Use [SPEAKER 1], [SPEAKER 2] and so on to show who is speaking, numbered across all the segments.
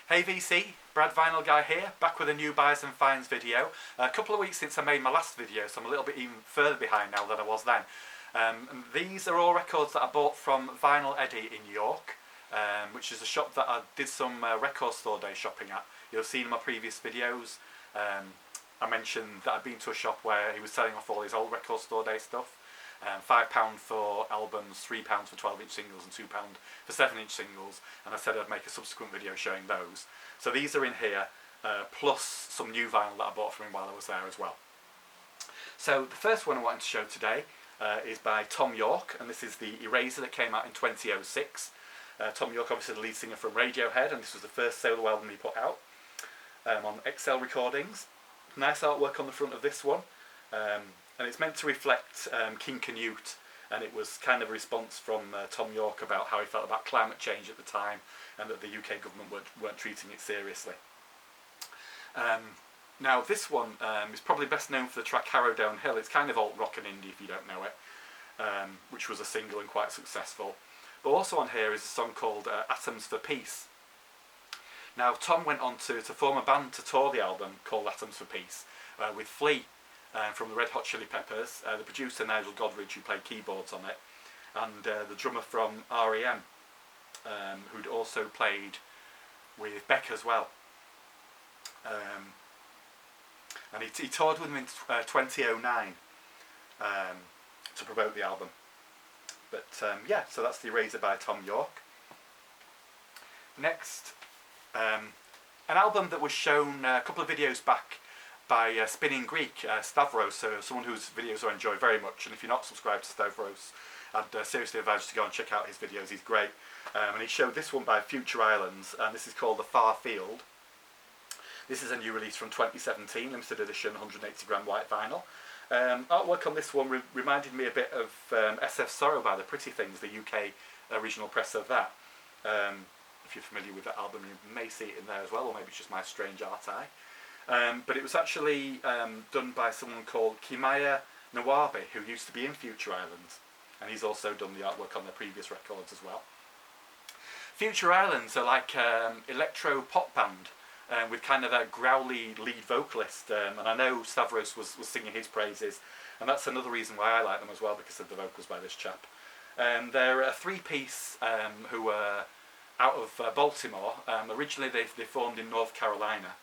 [SPEAKER 1] Hey VC, Brad Vinyl Guy here, back with a new buys and finds video. A couple of weeks since I made my last video, so I'm a little bit even further behind now than I was then. And these are all records that I bought from Vinyl Eddie in York, which is a shop that I did some record store day shopping at. You'll have seen in my previous videos, I mentioned that I'd been to a shop where he was selling off all his old record store day stuff. £5 for albums, £3 for 12-inch singles and £2 for 7-inch singles, and I said I'd make a subsequent video showing those. So these are in here, plus some new vinyl that I bought from him while I was there as well. So the first one I wanted to show today is by Tom York, and this is the Eraser that came out in 2006. Tom York, obviously the lead singer from Radiohead, and this was the first solo album he put out on XL Recordings. Nice artwork on the front of this one. And it's meant to reflect King Canute, and it was kind of a response from Tom York about how he felt about climate change at the time and that the UK government weren't treating it seriously. Now this one is probably best known for the track Harrow Downhill. It's kind of alt rock and indie if you don't know it, which was a single and quite successful. But also on here is a song called Atoms for Peace. Now Tom went on to form a band to tour the album called Atoms for Peace with Flea. From the Red Hot Chili Peppers, the producer Nigel Godrich, who played keyboards on it, and the drummer from R.E.M., who'd also played with Beck as well. And he toured with them in 2009 to promote the album. But yeah, so that's the Eraser by Tom York. Next, an album that was shown a couple of videos back by Spinning Greek, Stavros, so someone whose videos I enjoy very much, and if you're not subscribed to Stavros, I'd seriously advise you to go and check out his videos. He's great. And he showed this one by Future Islands, and this is called The Far Field. This is a new release from 2017, limited edition, 180 gram white vinyl. Artwork on this one reminded me a bit of SF Sorrow by The Pretty Things, the UK original press of that. If you're familiar with that album, you may see it in there as well, or maybe it's just my strange art eye. But it was actually done by someone called Kimaya Nawabi, who used to be in Future Islands, and he's also done the artwork on their previous records as well. Future Islands are like electro pop band with kind of a growly lead vocalist, and I know Stavros was singing his praises, and that's another reason why I like them as well, because of the vocals by this chap. They're a three-piece who were out of Baltimore. Originally they formed in North Carolina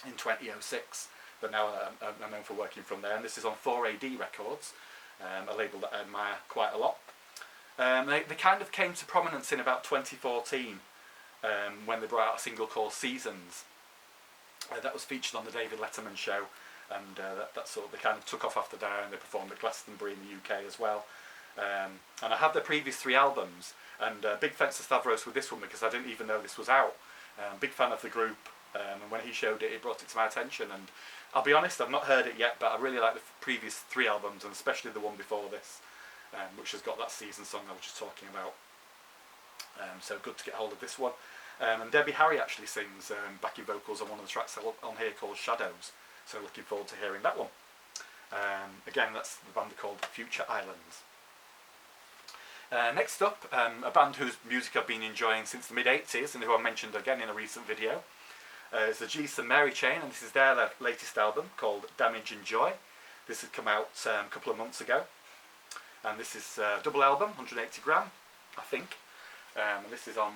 [SPEAKER 1] in 2006, but now I'm known for working from there, and this is on 4AD Records, a label that I admire quite a lot. They kind of came to prominence in about 2014 when they brought out a single called Seasons. That was featured on the David Letterman show, and that sort of, they kind of took off after there, and they performed at Glastonbury in the UK as well. And I have their previous 3 albums, and big thanks to Stavros with this one, because I didn't even know this was out. Big fan of the group. And when he showed it, it brought it to my attention, and I'll be honest, I've not heard it yet, but I really like the previous 3 albums, and especially the one before this, which has got that Season song I was just talking about. So good to get hold of this one. And Debbie Harry actually sings backing vocals on one of the tracks on here called Shadows, so looking forward to hearing that one. Again, that's the band called Future Islands. Next up, a band whose music I've been enjoying since the mid-80s, and who I mentioned again in a recent video. It's the Geese and Mary Chain, and this is their latest album called Damage and Joy. This had come out a couple of months ago, and this is a double album, 180 gram, I think, and this is on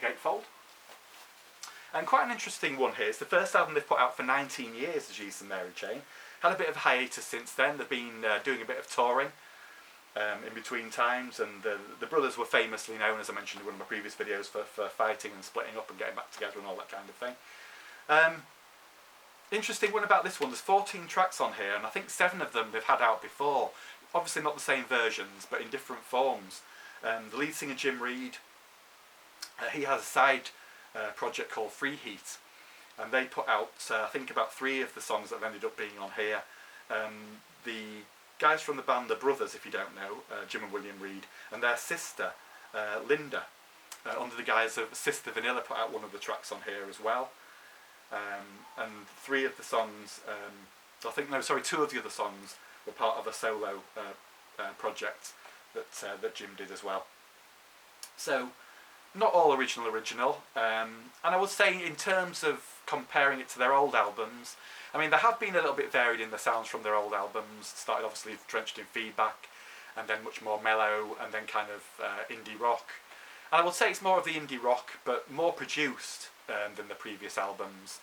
[SPEAKER 1] Gatefold. And quite an interesting one here. It's the first album they've put out for 19 years, the Geese and Mary Chain. Had a bit of a hiatus since then. They've been doing a bit of touring in between times, and the brothers were famously known, as I mentioned in one of my previous videos, for fighting and splitting up and getting back together and all that kind of thing. Interesting one about this one, there's 14 tracks on here, and I think 7 of them they've had out before. Obviously not the same versions, but in different forms. The lead singer Jim Reed, he has a side project called Free Heat, and they put out I think about 3 of the songs that have ended up being on here. The guys from the band are brothers, if you don't know, Jim and William Reed, and their sister, Linda, under the guise of Sister Vanilla, put out one of the tracks on here as well. And 3 of the songs, 2 of the other songs were part of a solo project that Jim did as well. So not all original, and I would say in terms of comparing it to their old albums, I mean, they have been a little bit varied in the sounds from their old albums. Started obviously drenched in feedback, and then much more mellow, and then kind of indie rock. And I would say it's more of the indie rock, but more produced than the previous albums.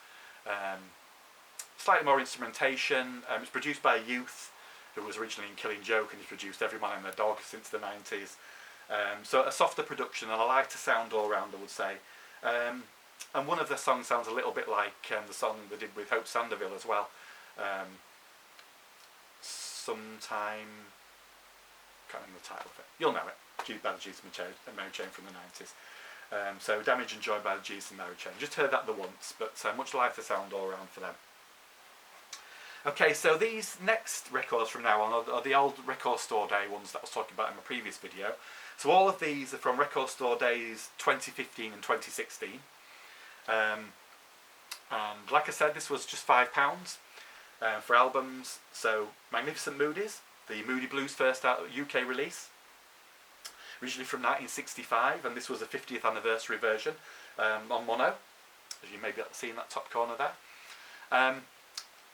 [SPEAKER 1] Slightly more instrumentation. It's produced by a youth who was originally in Killing Joke, and he's produced Every Man and Their Dog since the 90s. So a softer production and a lighter sound all round, I would say. And one of the songs sounds a little bit like the song they did with Hope Sandoval as well. Sometime, can't remember the title of it. You'll know it. By the Jesus and Mary Chain from the 90s. So Damage and Joy by the Jesus and Mary Chain. Just heard that the once, but much lighter sound all around for them. Okay, so these next records from now on are the old Record Store Day ones that I was talking about in my previous video. So all of these are from Record Store Days 2015 and 2016. And like I said, this was just £5 for albums. So Magnificent Moodies, the Moody Blues first UK release, originally from 1965, and this was a 50th anniversary version on mono, as you may be able to see in that top corner there.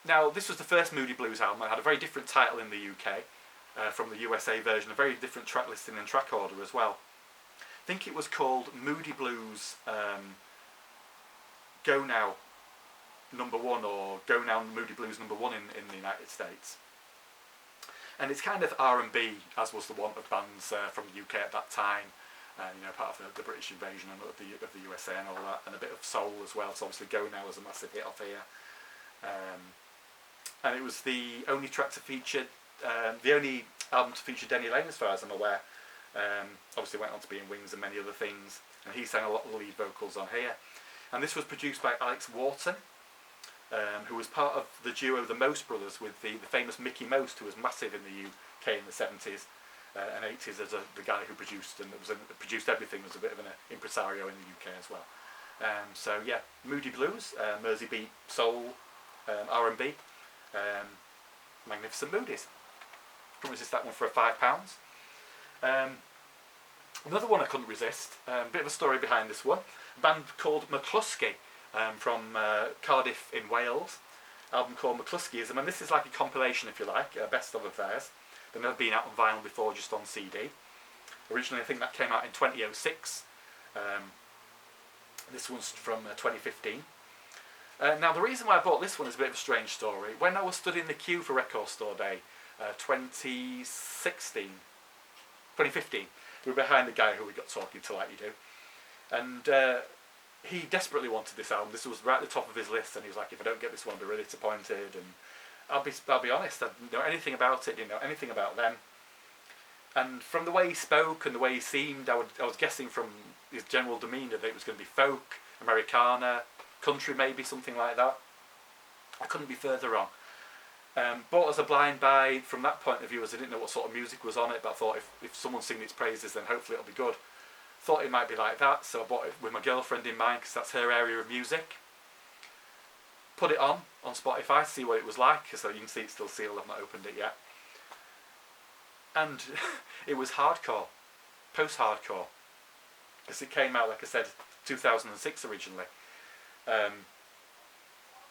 [SPEAKER 1] Now, this was the first Moody Blues album. It had a very different title in the UK from the USA version, a very different track listing and track order as well. I think it was called Moody Blues Go Now #1, or Go Now Moody Blues #1 in the United States. And it's kind of R&B, as was the want of bands from the UK at that time, part of the British invasion and of the USA and all that, and a bit of soul as well. So obviously Go Now was a massive hit off here. And it was the only track to feature, the only album to feature Denny Laine, as far as I'm aware. Obviously went on to be in Wings and many other things, and he sang a lot of the lead vocals on here. And this was produced by Alex Wharton, who was part of the duo The Most Brothers with the famous Mickey Most, who was massive in the UK in the 70s and 80s as the guy who produced produced everything, was a bit of an impresario in the UK as well. So yeah, Moody Blues, Mersey Beat, soul, R&B, Magnificent Moodies. Couldn't resist that one for £5. Another one I couldn't resist, bit of a story behind this one. A band called McCluskey from Cardiff in Wales. Album called McCluskeyism, and this is like a compilation, if you like, a best of theirs. They've never been out on vinyl before, just on CD. Originally, I think that came out in 2006. This one's from 2015. Now, the reason why I bought this one is a bit of a strange story. When I was stood in the queue for Record Store Day 2015, we were behind the guy who we got talking to, like you do. And he desperately wanted this album. This was right at the top of his list, and he was like, if I don't get this one, I'll be really disappointed. And I'll be honest, I didn't know anything about it, didn't know anything about them. And from the way he spoke and the way he seemed, I was guessing from his general demeanour that it was going to be folk, Americana, country maybe, something like that. I couldn't be further wrong. Bought as a blind buy from that point of view, as I didn't know what sort of music was on it, but I thought if someone's singing its praises, then hopefully it'll be good. Thought it might be like that, so I bought it with my girlfriend in mind, because that's her area of music. Put it on Spotify to see what it was like, so you can see it's still sealed, I've not opened it yet. And it was hardcore, post-hardcore, because it came out, like I said, 2006 originally.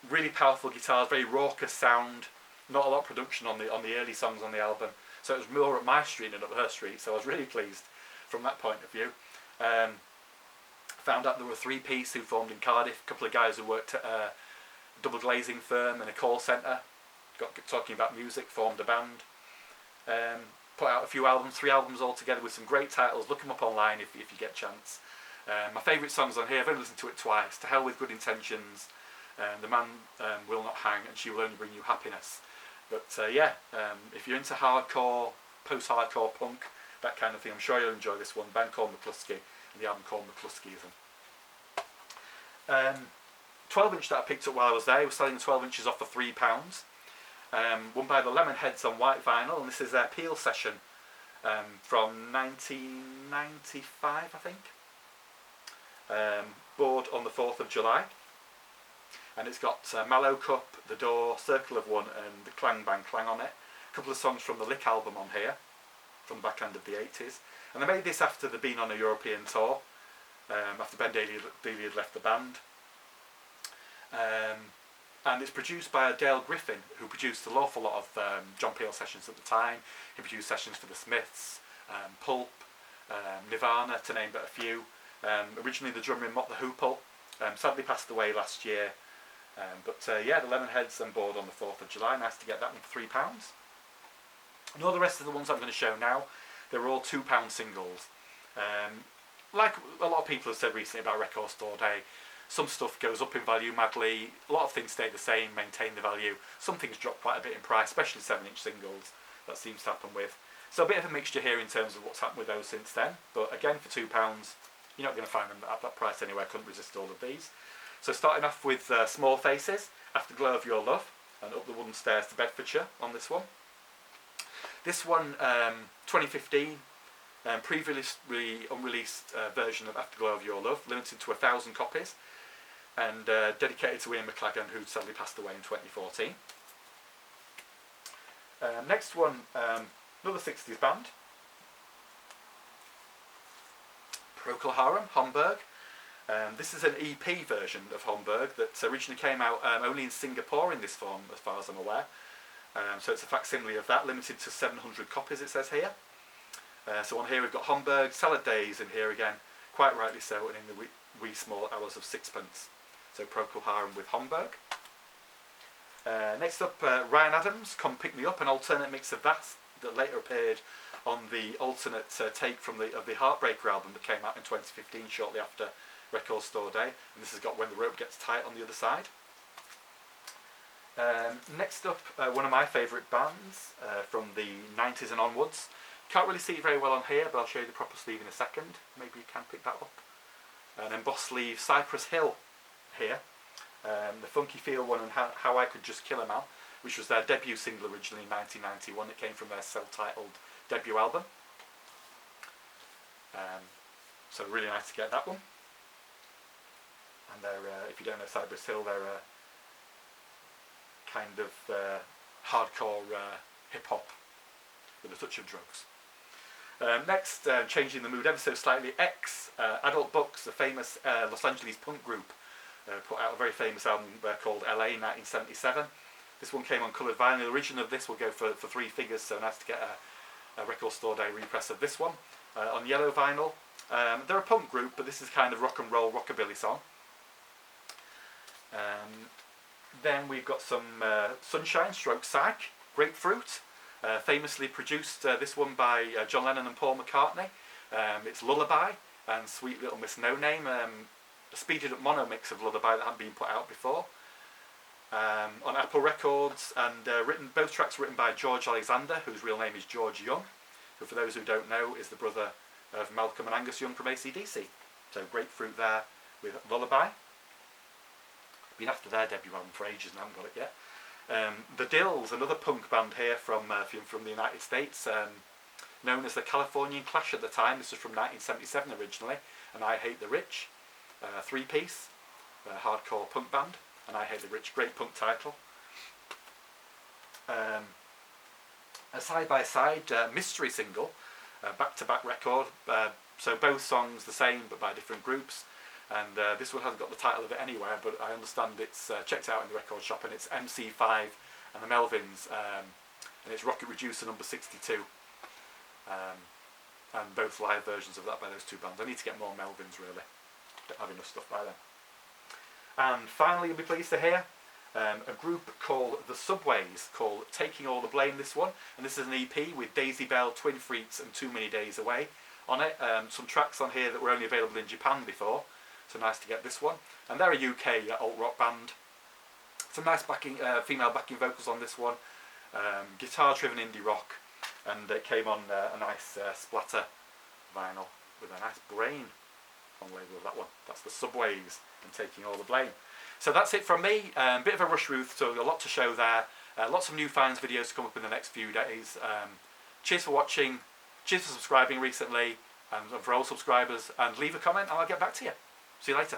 [SPEAKER 1] Really powerful guitars, very raucous sound, not a lot of production on the early songs on the album, so it was more up my street than up her street, so I was really pleased from that point of view. Found out there were a three-piece who formed in Cardiff, a couple of guys who worked at a double glazing firm and a call centre, got talking about music, formed a band, put out a few albums, 3 albums altogether with some great titles. Look them up online if you get a chance. My favourite songs on here, I've only listened to it twice: To Hell With Good Intentions, The Man Will Not Hang, and She Will Only Bring You Happiness. But if you're into hardcore, post-hardcore punk, that kind of thing, I'm sure you'll enjoy this one. Band called McCluskey, and the album called McCluskeyism. 12-inch that I picked up while I was there, I was selling the 12 inches off for £3. One by the Lemonheads on white vinyl, and this is their Peel session from 1995, I think. Board on the 4th of July. And it's got Mallow Cup, The Door, Circle of One, and the Clang Bang Clang on it. A couple of songs from the Lick album on here, from the back end of the 80s. And they made this after they'd been on a European tour. after Ben Daly had left the band. And it's produced by Dale Griffin, who produced an awful lot of John Peel sessions at the time. He produced sessions for the Smiths, Pulp, Nirvana, to name but a few. Originally the drummer in Mott the Hoople, sadly passed away last year. Yeah, the Lemonhead's on board on the 4th of July. Nice to get that one for £3. And all the rest of the ones I'm going to show now, they're all £2 singles. Like a lot of people have said recently about Record Store Day, some stuff goes up in value madly, a lot of things stay the same, maintain the value, some things drop quite a bit in price, especially 7-inch singles. That seems to happen with. So a bit of a mixture here in terms of what's happened with those since then, but again for £2 you're not going to find them at that price anyway. I couldn't resist all of these. So starting off with Small Faces, Afterglow of Your Love, and Up the Wooden Stairs to Bedfordshire on this one. This one, 2015, previously unreleased version of Afterglow of Your Love, limited to 1,000 copies, and dedicated to Ian McLagan, who sadly passed away in 2014. Next one, another 60s band, Procol Harum, Homburg. This is an EP version of Homburg that originally came out only in Singapore in this form, as far as I'm aware. So it's a facsimile of that, limited to 700 copies, it says here. So on here we've got Homburg, Salad Days in here again, quite rightly so, and in the wee small hours of sixpence. So Procol Harum with Homburg. Next up, Ryan Adams, Come Pick Me Up, an alternate mix of that later appeared on the alternate take from the Heartbreaker album that came out in 2015, shortly after Record Store Day. And this has got When the Rope Gets Tight on the other side. Next up, one of my favourite bands from the 90s and onwards. Can't really see it very well on here, but I'll show you the proper sleeve in a second. Maybe you can pick that up. And embossed sleeve, Cypress Hill here. The Funky Feel one and How I Could Just Kill a Man, which was their debut single originally in 1991. It came from their self-titled debut album. So really nice to get that one. And they're, if you don't know Cypress Hill, they're a kind of hardcore hip-hop with a touch of drugs. Next, changing the mood ever so slightly, X, Adult Books, the famous Los Angeles punk group, put out a very famous album called LA in 1977. This one came on coloured vinyl. The original of this will go for 3 figures, so nice to get a Record Store Day repress of this one. On yellow vinyl, they're a punk group, but this is kind of rock and roll, rockabilly song. Then we've got some Sunshine, Stroke Psych, Grapefruit, famously produced, this one by John Lennon and Paul McCartney. It's Lullaby and Sweet Little Miss No Name, a speeded up mono mix of Lullaby that hadn't been put out before. On Apple Records, and both tracks written by George Alexander, whose real name is George Young, who for those who don't know is the brother of Malcolm and Angus Young from AC/DC. So Grapefruit there with Lullaby. Been after their debut album for ages and haven't got it yet. The Dills, another punk band here from the United States, known as the Californian Clash at the time. This was from 1977 originally, and I Hate the Rich, 3-piece, hardcore punk band, and I Hate the Rich, great punk title. A side-by-side mystery single, back-to-back record, so both songs the same but by different groups. And this one hasn't got the title of it anywhere, but I understand it's checked out in the record shop, and it's MC5 and the Melvins, and it's Rocket Reducer number 62, and both live versions of that by those two bands. I need to get more Melvins really, don't have enough stuff by them. And finally, you'll be pleased to hear a group called The Subways, called Taking All the Blame, this one, and this is an EP with Daisy Bell, Twin Freaks and Too Many Days Away on it. Some tracks on here that were only available in Japan before, so nice to get this one. And they're a UK alt-rock band. Some nice female backing vocals on this one. Guitar-driven indie rock. And it came on a nice splatter vinyl with a nice brain on the label of that one. That's The Subways and Taking All the Blame. So that's it from me. Bit of a rush, Ruth, so a lot to show there. Lots of new finds videos to come up in the next few days. Cheers for watching. Cheers for subscribing recently. And for all subscribers. And leave a comment and I'll get back to you. See you later.